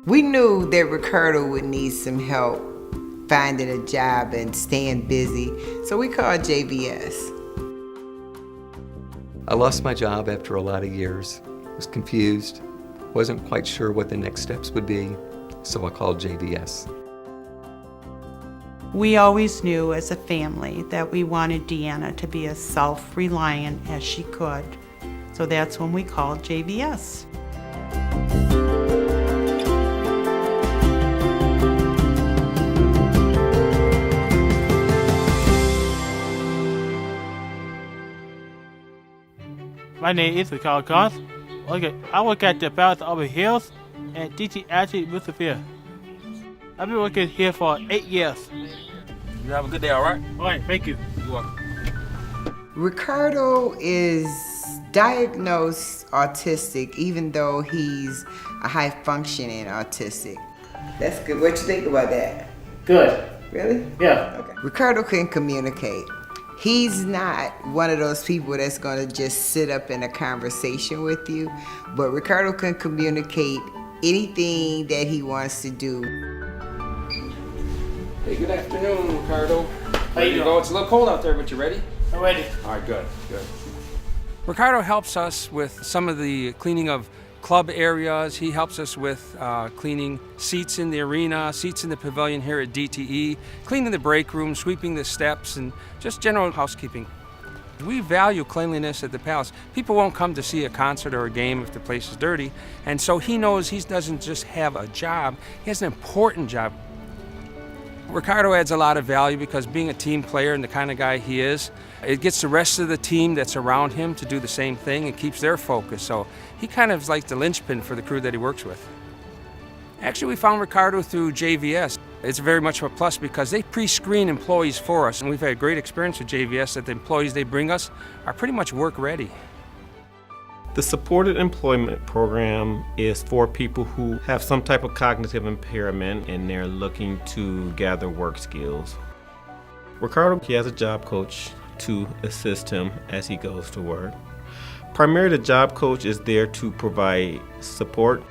We knew that Ricardo would need some help finding a job and staying busy, so we called JVS. I lost my job after a lot of years. Was confused, wasn't quite sure what the next steps would be, so I called JVS. We always knew as a family that we wanted Deanna to be as self-reliant as she could. So that's when we called JVS. My name is Ricardo Cons. Okay, I work at the Palace of the Hills and DT Athlete with the Fear. I've been working here for 8 years. You have a good day, all right? All right, thank you. You're welcome. Ricardo is diagnosed autistic, even though he's a high-functioning autistic. That's good. What you think about that? Good. Really? Yeah. Okay. Ricardo can communicate. He's not one of those people that's going to just sit up in a conversation with you, but Ricardo can communicate anything that he wants to do. Hey, good afternoon, Ricardo. How you doing? Go. It's a little cold out there, but you ready? I'm ready. All right, good. Ricardo helps us with some of the cleaning of club areas. He helps us with cleaning seats in the arena, seats in the pavilion here at DTE, cleaning the break room, sweeping the steps, and just general housekeeping. We value cleanliness at the Palace. People won't come to see a concert or a game if the place is dirty, and so he knows he doesn't just have a job, he has an important job. Ricardo adds a lot of value because being a team player and the kind of guy he is, it gets the rest of the team that's around him to do the same thing and keeps their focus. So he kind of is like the linchpin for the crew that he works with. Actually, we found Ricardo through JVS. It's very much of a plus because they pre-screen employees for us, and we've had great experience with JVS that the employees they bring us are pretty much work ready. The supported employment program is for people who have some type of cognitive impairment and they're looking to gather work skills. Ricardo, he has a job coach to assist him as he goes to work. Primarily, the job coach is there to provide support.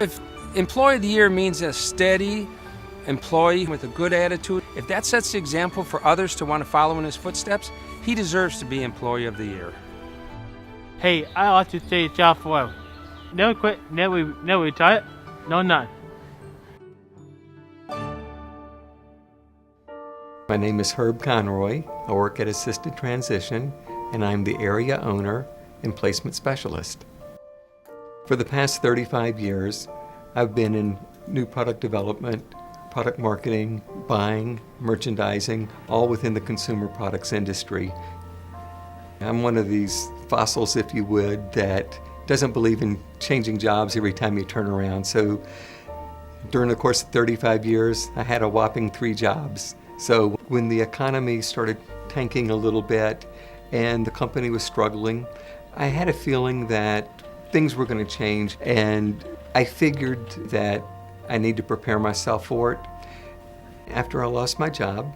If Employee of the Year means a steady employee with a good attitude, if that sets the example for others to want to follow in his footsteps, he deserves to be Employee of the Year. Hey, I like to stay a job forever. Never quit, never retire, no none. My name is Herb Conroy. I work at Assisted Transition, and I'm the area owner and placement specialist. For the past 35 years, I've been in new product development, product marketing, buying, merchandising, all within the consumer products industry. I'm one of these fossils, if you would, that doesn't believe in changing jobs every time you turn around. So during the course of 35 years, I had a whopping 3 jobs. So when the economy started tanking a little bit and the company was struggling, I had a feeling that things were going to change, and I figured that I need to prepare myself for it. After I lost my job,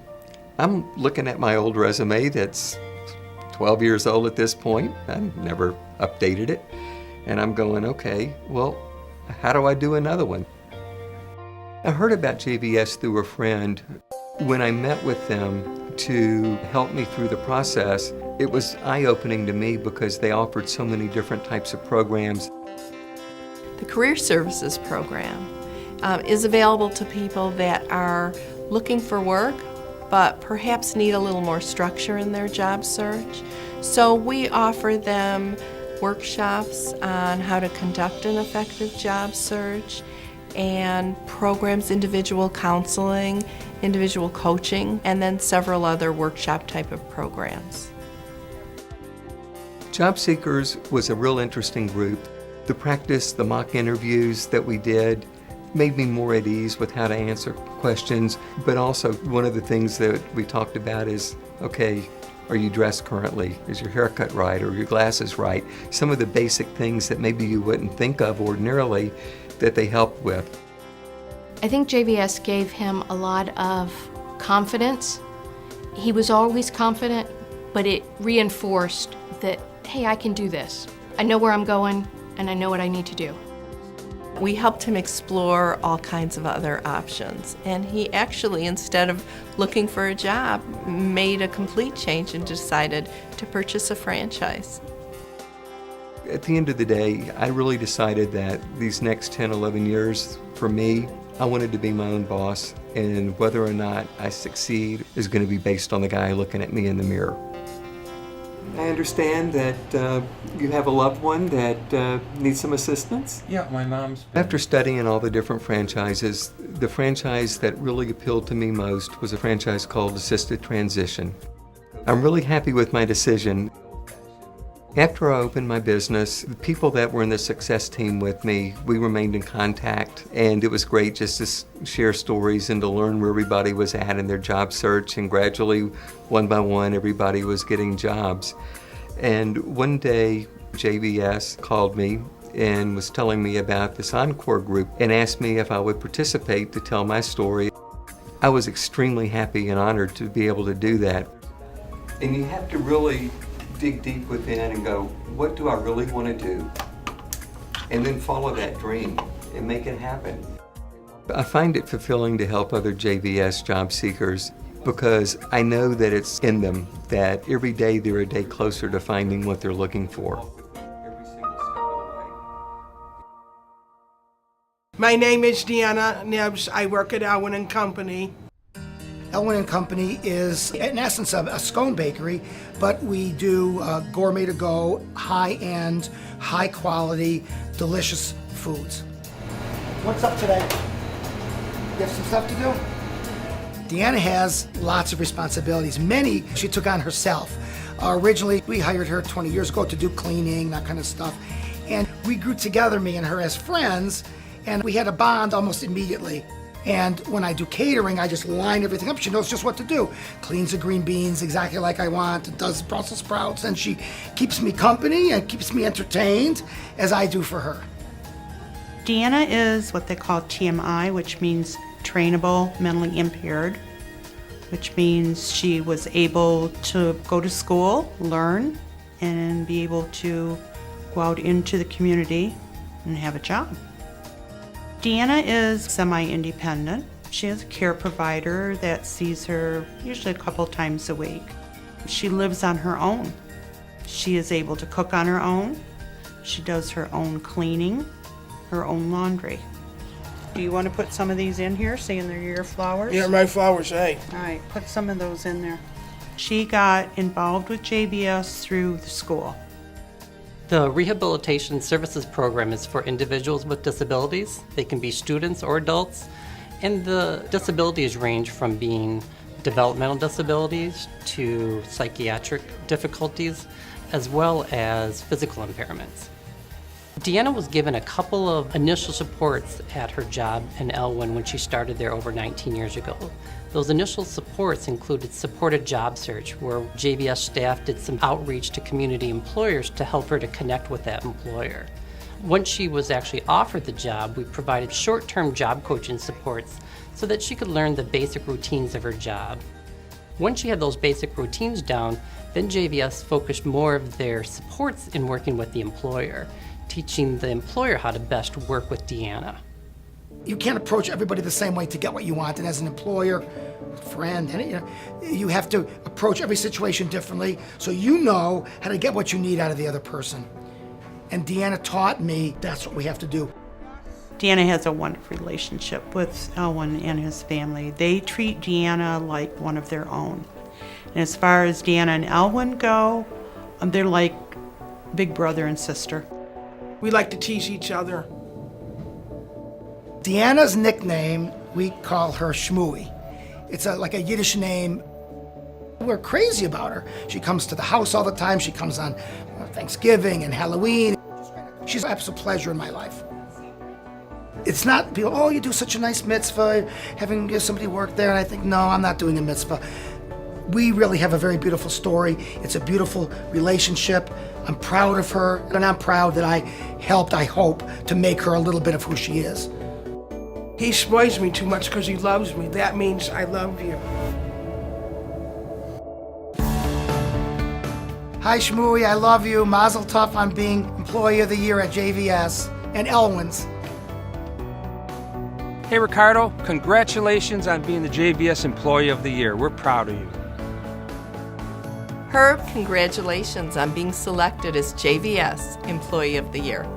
I'm looking at my old resume that's 12 years old at this point. I never updated it. And I'm going, okay, well, how do I do another one? I heard about JVS through a friend. When I met with them to help me through the process, it was eye-opening to me because they offered so many different types of programs. The Career Services Program is available to people that are looking for work but perhaps need a little more structure in their job search. So we offer them workshops on how to conduct an effective job search and programs, individual counseling, individual coaching, and then several other workshop type of programs. Job Seekers was a real interesting group. The practice, the mock interviews that we did made me more at ease with how to answer questions, but also one of the things that we talked about is, okay, are you dressed currently? Is your haircut right? Or your glasses right? Some of the basic things that maybe you wouldn't think of ordinarily that they helped with. I think JVS gave him a lot of confidence. He was always confident, but it reinforced that, hey, I can do this. I know where I'm going, and I know what I need to do. We helped him explore all kinds of other options. And he actually, instead of looking for a job, made a complete change and decided to purchase a franchise. At the end of the day, I really decided that these next 10, 11 years, for me, I wanted to be my own boss, and whether or not I succeed is going to be based on the guy looking at me in the mirror. I understand that you have a loved one that needs some assistance? Yeah, my mom's. After studying all the different franchises, the franchise that really appealed to me most was a franchise called Assisted Transition. I'm really happy with my decision. After I opened my business, the people that were in the success team with me, we remained in contact, and it was great just to share stories and to learn where everybody was at in their job search, and gradually, one by one, everybody was getting jobs. And one day, JVS called me and was telling me about this Encore group and asked me if I would participate to tell my story. I was extremely happy and honored to be able to do that. And you have to really dig deep within and go, what do I really want to do? And then follow that dream and make it happen. I find it fulfilling to help other JVS job seekers because I know that it's in them, that every day they're a day closer to finding what they're looking for. My name is Deanna Nibbs. I work at Elwin & Company. Elwin & Company is, in essence, a scone bakery, but we do gourmet to go, high-end, high-quality, delicious foods. What's up today? You have some stuff to do? Deanna has lots of responsibilities. Many she took on herself. Originally, we hired her 20 years ago to do cleaning, that kind of stuff. And we grew together, me and her, as friends, and we had a bond almost immediately. And when I do catering, I just line everything up. She knows just what to do. Cleans the green beans exactly like I want, does Brussels sprouts, and she keeps me company and keeps me entertained as I do for her. Deanna is what they call TMI, which means trainable, mentally impaired, which means she was able to go to school, learn, and be able to go out into the community and have a job. Deanna is semi-independent. She has a care provider that sees her usually a couple times a week. She lives on her own. She is able to cook on her own. She does her own cleaning, her own laundry. Do you want to put some of these in here, saying they're your flowers? Yeah, my flowers, hey. All right, put some of those in there. She got involved with JVS through the school. The Rehabilitation Services Program is for individuals with disabilities. They can be students or adults, and the disabilities range from being developmental disabilities to psychiatric difficulties, as well as physical impairments. Deanna was given a couple of initial supports at her job in Elwin when she started there over 19 years ago. Those initial supports included supported job search, where JVS staff did some outreach to community employers to help her to connect with that employer. Once she was actually offered the job, we provided short-term job coaching supports so that she could learn the basic routines of her job. Once she had those basic routines down, then JVS focused more of their supports in working with the employer, teaching the employer how to best work with Deanna. You can't approach everybody the same way to get what you want, and as an employer, friend, and you have to approach every situation differently so you know how to get what you need out of the other person. And Deanna taught me that's what we have to do. Deanna has a wonderful relationship with Elwin and his family. They treat Deanna like one of their own. And as far as Deanna and Elwin go, they're like big brother and sister. We like to tease each other. Deanna's nickname, we call her Shmooey. It's like a Yiddish name. We're crazy about her. She comes to the house all the time. She comes on Thanksgiving and Halloween. She's an absolute pleasure in my life. It's not people, oh, you do such a nice mitzvah, having somebody work there, and I think, no, I'm not doing a mitzvah. We really have a very beautiful story. It's a beautiful relationship. I'm proud of her, and I'm proud that I helped, I hope, to make her a little bit of who she is. He spoils me too much because he loves me. That means I love you. Hi, Shmooey, I love you. Mazel tov on being Employee of the Year at JVS and Elwin's. Hey Ricardo, congratulations on being the JVS Employee of the Year. We're proud of you. Herb, congratulations on being selected as JVS Employee of the Year.